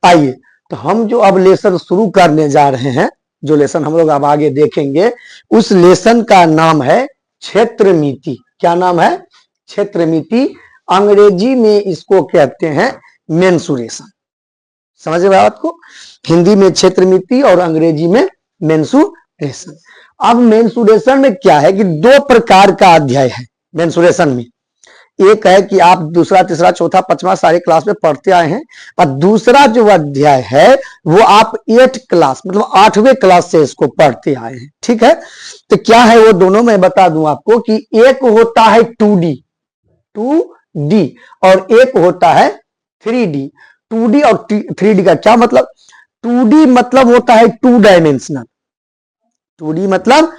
आइए तो हम जो अब लेसन शुरू करने जा रहे हैं, जो लेसन हम लोग अब आगे देखेंगे, उस लेसन का नाम है क्षेत्रमिति। क्या नाम है? क्षेत्रमिति। अंग्रेजी में इसको कहते हैं मेंसुरेशन। समझ रहे बात को? हिंदी में क्षेत्रमिति और अंग्रेजी में मेंसुरेशन। अब मेंसुरेशन में क्या है कि दो प्रकार का अध्याय है मेंसुरेशन में। एक है कि आप दूसरा, तीसरा, चौथा, पांचवा सारे क्लास में पढ़ते आए हैं, और दूसरा जो अध्याय है वो आप 8 क्लास मतलब 8वें क्लास से इसको पढ़ते आए हैं। ठीक है, तो क्या है वो दोनों मैं बता दूं आपको कि एक होता है 2D और एक होता है 3D। 2D और 3D का क्या मतलब? 2D मतलब होता है 2 डायमेंशनल, 2D मतलब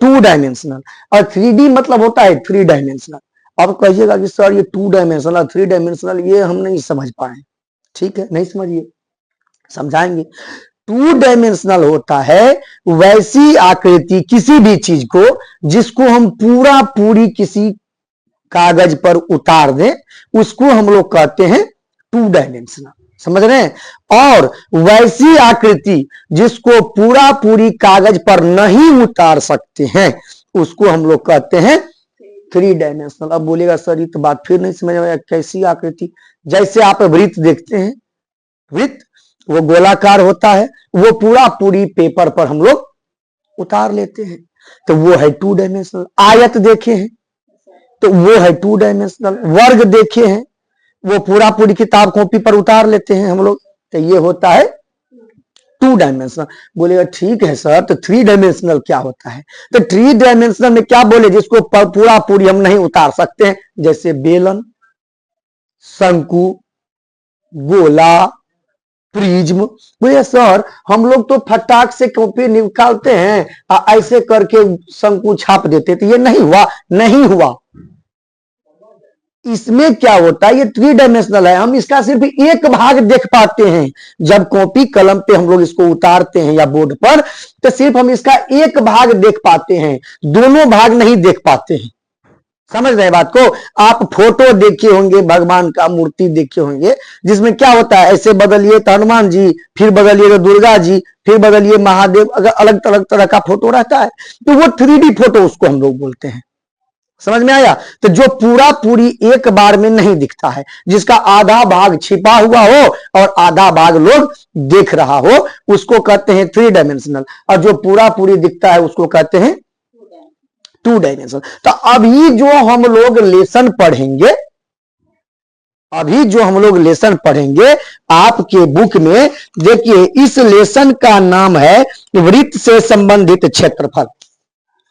2 डायमेंशनल, और 3D मतलब होता है 3 डायमेंशनल। अब कहिएगा कि सर ये 2 डायमेंशनल 3 डायमेंशनल ये हम नहीं समझ पाए। ठीक है, नहीं समझिए, समझाएंगे। 2 डायमेंशनल होता है वैसी आकृति किसी भी चीज को जिसको हम पूरा पूरी किसी कागज पर उतार दें, उसको हम लोग कहते हैं 2 डायमेंशनल। समझ रहे हैं? और वैसी आकृति जिसको पूरा पूरी कागज पर नहीं उतार सकते हैं, उसको हम लोग कहते हैं 3 डायमेंशनल। अब बोलेगा सर ये तो बात फिर नहीं समझ आया, कैसी आकृति? जैसे आप वृत्त देखते हैं, वृत्त वो गोलाकार होता है, वो पूरा पूरी पेपर पर हम लोग उतार लेते हैं, तो वो है 2 डायमेंशनल। आयत देखे हैं तो वो है 2 डायमेंशनल। वर्ग देखे हैं, वो पूरा पूरी किताब कॉपी पर उतार लेते हैं हम लोग, तो ये होता है 2 डायमेंशनल। बोलेगा ठीक है सर, तो 3 डायमेंशनल क्या होता है? तो 3 डायमेंशनल में क्या बोले जिसको पूरा पूरी हम नहीं उतार सकते हैं, जैसे बेलन, शंकु, गोला, प्रिज्म। बोले सर हम लोग तो फटाक से कॉपी निकालते हैं ऐसे करके शंकु छाप देते, तो ये नहीं हुआ? नहीं हुआ। इसमें क्या होता है, ये 3 डायमेंशनल है, हम इसका सिर्फ एक भाग देख पाते हैं। जब कॉपी कलम पे हम लोग इसको उतारते हैं या बोर्ड पर, तो सिर्फ हम इसका एक भाग देख पाते हैं, दोनों भाग नहीं देख पाते हैं। समझ रहे हैं बात को? आप फोटो देखे होंगे, भगवान का मूर्ति देखे होंगे, जिसमें क्या होता है, ऐसे बदलिए तो हनुमान जी, फिर बदलिए तो दुर्गा जी, फिर बदलिए महादेव, अगर अलग अलग तरह का फोटो रहता है, तो वो 3D फोटो उसको हम लोग बोलते हैं। समझ में आया? तो जो पूरा पूरी एक बार में नहीं दिखता है, जिसका आधा भाग छिपा हुआ हो और आधा भाग लोग देख रहा हो, उसको कहते हैं 3 डायमेंशनल। और जो पूरा पूरी दिखता है उसको कहते हैं 2 डायमेंशनल। तो अभी जो हम लोग लेसन पढ़ेंगे, आपके बुक में देखिए, इस लेसन का नाम है वृत्त से संबंधित क्षेत्रफल।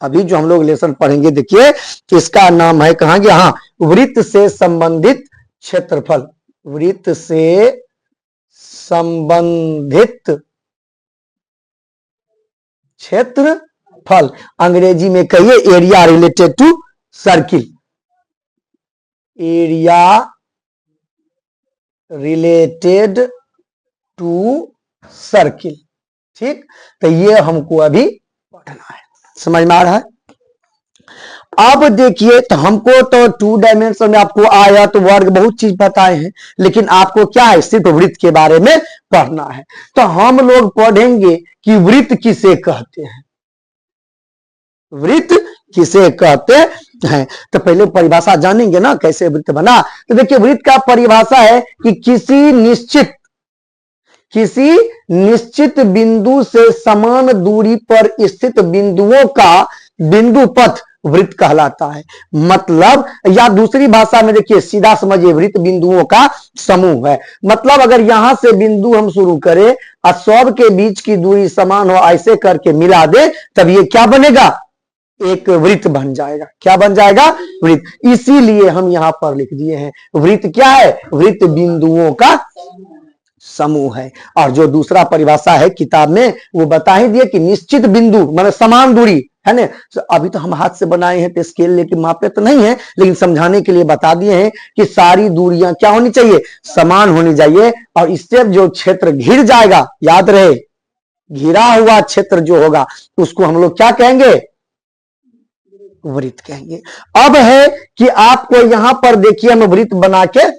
अभी जो हम लोग लेसन पढ़ेंगे देखिए, इसका नाम है, कहां गया? हाँ, वृत्त से संबंधित क्षेत्रफल। वृत्त से संबंधित क्षेत्रफल, अंग्रेजी में कहिए area related to circle. Area related to circle. ठीक, तो ये हमको अभी पढ़ना है। समझ में आ रहा है? अब देखिए, तो हमको तो 2 डायमेंशन में आपको आया तो वर्ग बहुत चीज बताए हैं, लेकिन आपको क्या है, सिर्फ वृत्त के बारे में पढ़ना है। तो हम लोग पढ़ेंगे कि वृत्त किसे कहते हैं, वृत्त किसे कहते हैं। तो पहले परिभाषा जानेंगे ना, कैसे वृत्त बना। तो देखिए, वृत्त का परिभाषा है कि किसी निश्चित बिंदु से समान दूरी पर स्थित बिंदुओं का बिंदु पथ वृत्त कहलाता है। मतलब, या दूसरी भाषा में देखिए, सीधा समझिए, वृत्त बिंदुओं का समूह है। मतलब अगर यहां से बिंदु हम शुरू करें और सब के बीच की दूरी समान हो, ऐसे करके मिला दे, तब ये क्या बनेगा? एक वृत्त बन जाएगा। क्या बन जाएगा? वृत्त। इसीलिए हम यहां पर लिख दिए हैं, वृत्त क्या है? वृत्त बिंदुओं का समूह है। और जो दूसरा परिभाषा है किताब में, वो बता ही दिए कि निश्चित बिंदु मतलब समान दूरी है ना। तो अभी तो हम हाथ से बनाए हैं तो स्केल लेके मापे तो नहीं है, लेकिन समझाने के लिए बता दिए हैं कि सारी दूरियां क्या होनी चाहिए? समान होनी चाहिए। और इससे जो क्षेत्र घिर जाएगा, याद रहे, घिरा हुआ क्षेत्र जो होगा उसको हम लोग क्या कहेंगे? वृत्त कहेंगे। अब है कि आपको यहां पर देखिए, हम वृत्त बना के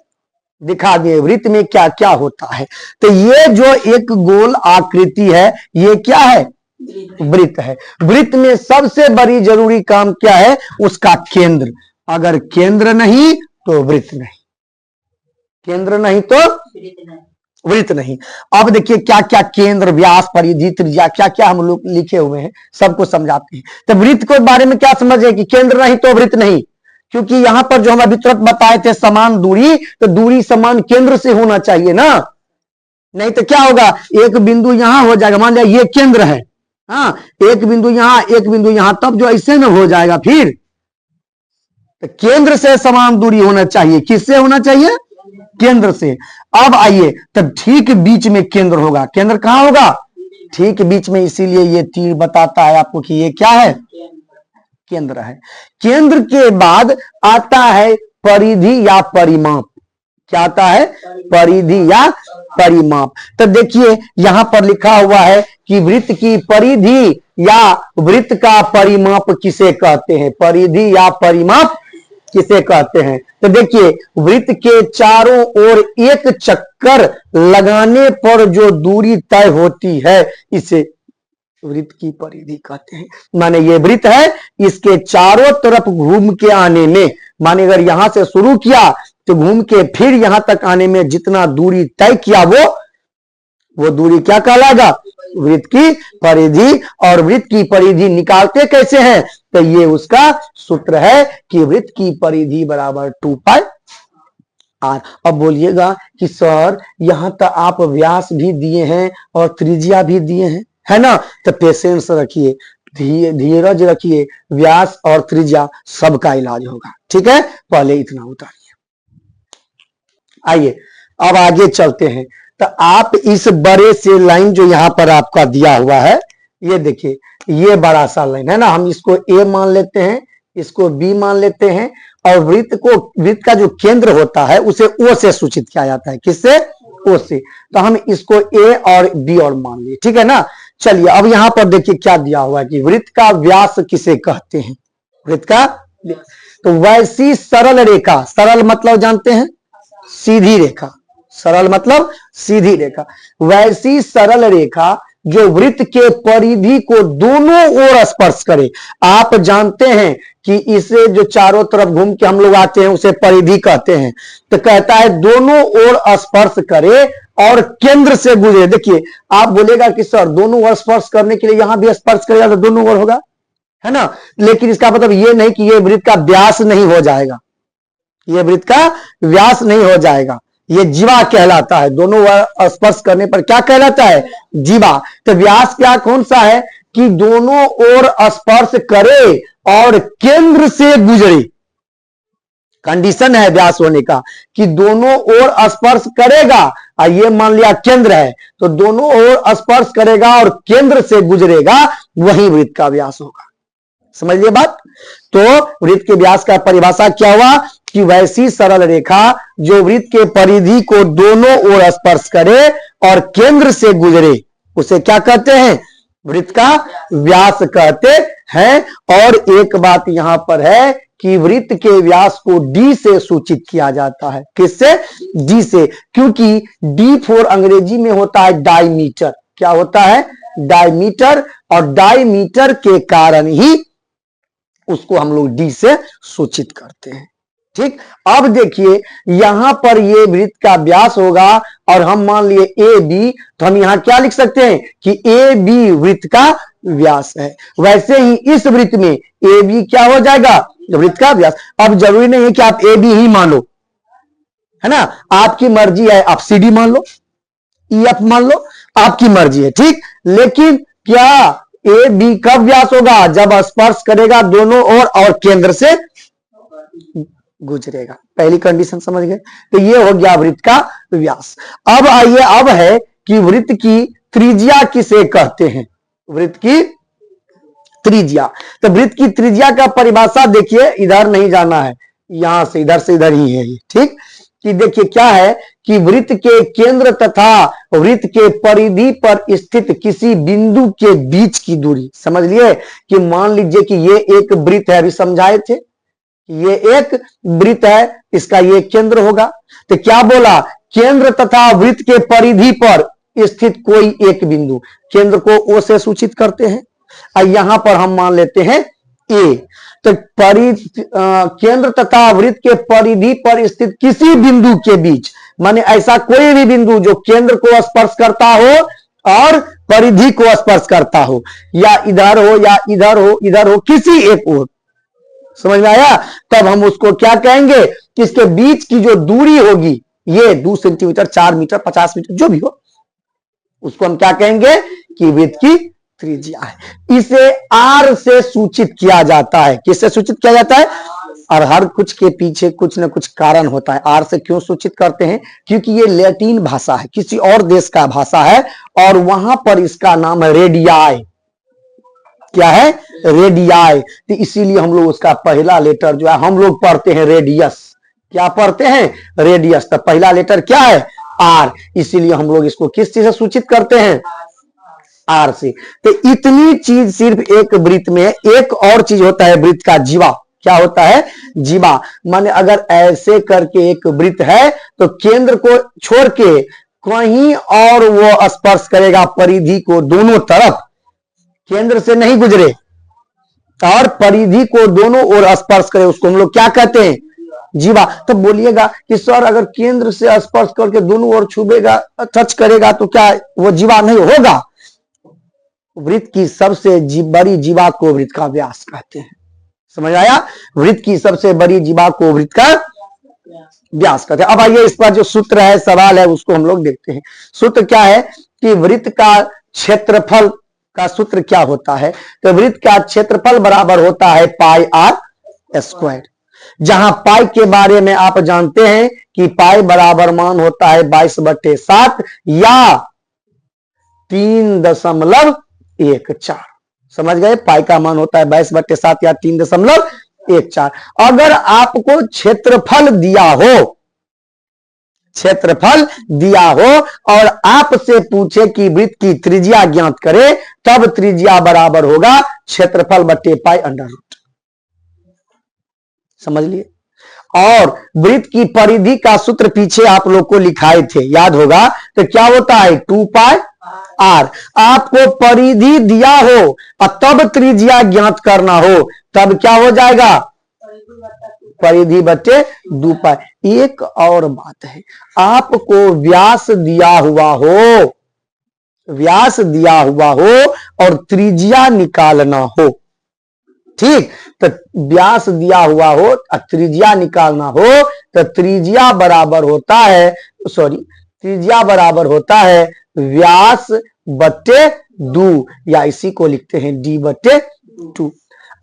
दिखा दिए वृत्त में क्या क्या होता है। तो ये जो एक गोल आकृति है ये क्या है, वृत्त है। वृत्त में सबसे बड़ी जरूरी काम क्या है, उसका केंद्र। अगर केंद्र नहीं तो वृत्त नहीं, केंद्र नहीं तो वृत्त नहीं। अब देखिए क्या क्या केंद्र, व्यास, परिधि, त्रिज्या, क्या क्या हम लोग लिखे हुए हैं, सबको समझाते हैं। तो वृत्त के बारे में क्या समझे कि केंद्र नहीं तो वृत्त नहीं, क्योंकि यहां पर जो हम अभी तुरंत बताए थे समान दूरी, तो दूरी समान केंद्र से होना चाहिए ना, नहीं तो क्या होगा, एक बिंदु यहां हो जाएगा, मान लिया ये केंद्र है, हाँ, एक बिंदु यहां, एक बिंदु यहां, तब जो ऐसे में हो जाएगा फिर। तो केंद्र से समान दूरी होना चाहिए, किससे होना चाहिए, केंद्र से। अब आइए, तब ठीक बीच में केंद्र होगा। केंद्र कहां होगा, ठीक बीच में, इसीलिए ये तीर बताता है आपको कि ये क्या है, केंद्र है। केंद्र के बाद आता है परिधि या परिमाप। क्या आता है, परिधि या परिमाप। तो देखिए यहां पर लिखा हुआ है कि वृत्त की परिधि या वृत्त का परिमाप किसे कहते हैं, परिधि या परिमाप किसे कहते हैं। तो देखिए वृत्त के चारों ओर एक चक्कर लगाने पर जो दूरी तय होती है इसे वृत्त की परिधि कहते हैं। माने ये वृत्त है, इसके चारों तरफ घूम के आने में, माने अगर यहां से शुरू किया तो घूम के फिर यहां तक आने में जितना दूरी तय किया वो दूरी क्या कहलाएगा, वृत्त की परिधि। और वृत्त की परिधि निकालते कैसे हैं, तो ये उसका सूत्र है कि वृत्त की परिधि बराबर 2πr। अब बोलिएगा कि सर यहां तक आप व्यास भी दिए हैं और त्रिज्या भी दिए हैं, है ना, तो पेशेंस रखिए, धीरज रखिए, व्यास और त्रिज्या सबका इलाज होगा, ठीक है। पहले इतना उतारिए, आइए अब आगे चलते हैं। तो आप इस बड़े से लाइन जो यहां पर आपका दिया हुआ है, ये देखिए ये बड़ा सा लाइन है ना, हम इसको ए मान लेते हैं, इसको बी मान लेते हैं, और वृत्त का जो केंद्र होता है उसे ओ से सूचित किया जाता है, किससे, ओ से। तो हम इसको ए और बी और मान लिए, ठीक है ना। चलिए अब यहां पर देखिए क्या दिया हुआ है कि वृत्त का व्यास किसे कहते हैं, वृत्त का, तो वैसी सरल रेखा, सरल मतलब जानते हैं, सीधी रेखा, सरल मतलब सीधी रेखा, वैसी सरल रेखा जो वृत्त के परिधि को दोनों ओर स्पर्श करे। आप जानते हैं कि इसे जो चारों तरफ घूम के हम लोग आते हैं उसे परिधि कहते हैं। तो कहता है दोनों ओर स्पर्श करे और केंद्र से गुजरे। देखिए आप बोलेगा कि सर दोनों ओर स्पर्श करने के लिए यहां भी स्पर्श करेगा तो दोनों ओर होगा, है ना, लेकिन इसका मतलब ये नहीं कि ये वृत्त का व्यास नहीं हो जाएगा, ये वृत्त का व्यास नहीं हो जाएगा, ये जीवा कहलाता है। दोनों ओर स्पर्श करने पर क्या कहलाता है, जीवा। तो व्यास क्या कौन सा है कि दोनों ओर स्पर्श करे और केंद्र से गुजरे, कंडीशन है व्यास होने का कि दोनों ओर स्पर्श करेगा, और ये मान लिया केंद्र है तो दोनों ओर स्पर्श करेगा और केंद्र से गुजरेगा, वही वृत्त का व्यास होगा। समझ लिया बात। तो वृत्त के व्यास का परिभाषा क्या हुआ कि वैसी सरल रेखा जो वृत्त के परिधि को दोनों ओर स्पर्श करे और केंद्र से गुजरे उसे क्या कहते हैं, वृत्त का व्यास कहते हैं। और एक बात यहां पर है कि वृत्त के व्यास को डी से सूचित किया जाता है, किससे, डी से, क्योंकि डी फॉर अंग्रेजी में होता है डायमीटर। क्या होता है, डायमीटर, और डायमीटर के कारण ही उसको हम लोग डी से सूचित करते हैं, ठीक। अब देखिए यहां पर ये वृत्त का व्यास होगा और हम मान लिए ए बी, तो हम यहां क्या लिख सकते हैं कि ए बी वृत्त का व्यास है। वैसे ही इस वृत्त में ए बी क्या हो जाएगा, वृत्त का व्यास। अब जरूरी नहीं है कि आप ए बी ही मान लो, है ना, आपकी मर्जी है, आप सी डी मान लो, ई एफ मान लो, आपकी मर्जी है, ठीक। लेकिन क्या ए बी कब व्यास होगा, जब स्पर्श करेगा दोनों ओर और केंद्र से गुजरेगा। पहली कंडीशन समझ गए। तो ये हो गया वृत्त का व्यास। अब आइए, अब है कि वृत्त की त्रिज्या किसे कहते हैं, वृत्त की त्रिज्या। तो वृत्त की त्रिज्या का परिभाषा देखिए, इधर नहीं जाना है, यहां से इधर ही है ये, ठीक। कि देखिए क्या है कि वृत्त के केंद्र तथा वृत्त के परिधि पर स्थित किसी बिंदु के बीच की दूरी। समझ लिए कि मान लीजिए कि ये एक वृत्त है, अभी समझाए थे, ये एक वृत्त है, इसका ये केंद्र होगा। तो क्या बोला, केंद्र तथा वृत्त के परिधि पर स्थित कोई एक बिंदु, केंद्र को ओ से सूचित करते हैं और यहां पर हम मान लेते हैं ए। तो केंद्र तथा वृत्त के परिधि पर स्थित किसी बिंदु के बीच, माने ऐसा कोई भी बिंदु जो केंद्र को स्पर्श करता हो और परिधि को स्पर्श करता हो, या इधर हो या इधर हो, इधर हो, किसी एक ओर, समझ में आया। तब हम उसको क्या कहेंगे कि इसके बीच की जो दूरी होगी, ये 2 सेंटीमीटर, 4 मीटर, 50 मीटर जो भी हो, उसको हम क्या कहेंगे कि वृत्त की त्रिज्या है। इसे आर से सूचित किया जाता है। किससे सूचित किया जाता है? और हर कुछ के पीछे कुछ ना कुछ कारण होता है। आर से क्यों सूचित करते हैं? क्योंकि ये लैटिन भाषा है, किसी और देश का भाषा है, और वहां पर इसका नाम है रेडियाई। क्या है? रेडियाई। तो इसीलिए हम लोग उसका पहला लेटर जो है हम लोग पढ़ते हैं रेडियस। क्या पढ़ते हैं? रेडियस। तो पहला लेटर क्या है? आर। इसीलिए हम लोग इसको किस चीज से सूचित करते हैं? आर से। तो इतनी चीज सिर्फ एक वृत्त में। एक और चीज होता है वृत्त का जीवा। क्या होता है? जीवा। माने अगर ऐसे करके एक वृत्त है तो केंद्र को छोड़ के कहीं और वो स्पर्श करेगा परिधि को, दोनों तरफ, केंद्र से नहीं गुजरे और परिधि को दोनों ओर स्पर्श करे, उसको हम लोग क्या कहते हैं? जीवा। तब बोलिएगा कि सर अगर केंद्र से स्पर्श करके दोनों ओर छुएगा, टच करेगा, तो क्या वो जीवा नहीं होगा? वृत्त की सबसे बड़ी जीवा को वृत्त का व्यास कहते हैं। समझ आया? वृत्त की सबसे बड़ी जीवा को वृत्त का व्यास कहते हैं। अब आइए इस पर जो सूत्र है, सवाल है, उसको हम लोग देखते हैं। सूत्र क्या है कि वृत्त का क्षेत्रफल का सूत्र क्या होता है? तो वृत्त का क्षेत्रफल बराबर होता है पाई आर स्क्वायर। जहां पाई के बारे में आप जानते हैं कि पाई बराबर मान होता है 22/7 या 3.14। समझ गए? पाई का मान होता है 22/7 या 3.14। अगर आपको क्षेत्रफल दिया हो, क्षेत्रफल दिया हो और आपसे पूछे कि वृत्त की त्रिज्या ज्ञात करें, तब त्रिज्या बराबर होगा क्षेत्रफल बट्टे पाई अंडर रूट। समझ लिए? और वृत्त की परिधि का सूत्र पीछे आप लोग को लिखाए थे, याद होगा। तो क्या होता है? 2 पाई आर। आपको परिधि दिया हो और तब त्रिज्या ज्ञात करना हो, तब क्या हो जाएगा? परिधि बटे 2 पाई। एक और बात है, आपको व्यास दिया हुआ हो, व्यास दिया हुआ हो और त्रिज्या निकालना हो, ठीक? तो व्यास दिया हुआ हो और त्रिज्या निकालना हो, तो त्रिज्या बराबर होता है, त्रिज्या बराबर होता है व्यास बट्टे 2, या इसी को लिखते हैं डी बट्टे 2।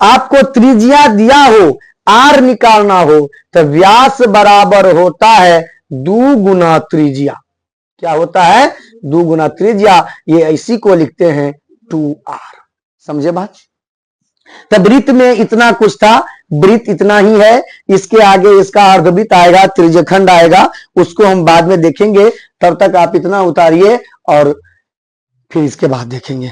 आपको त्रिज्या दिया हो, आर निकालना हो, तो व्यास बराबर होता है 2 गुना त्रिज्या। क्या होता है? 2 गुना त्रिज्या। ये इसी को लिखते हैं 2r। समझे बात? तब वृत्त में इतना कुछ था, वृत्त इतना ही है। इसके आगे इसका अर्धवृत्त आएगा, त्रिज्यखंड आएगा, उसको हम बाद में देखेंगे। तब तक आप इतना उतारिए और फिर इसके बाद देखेंगे।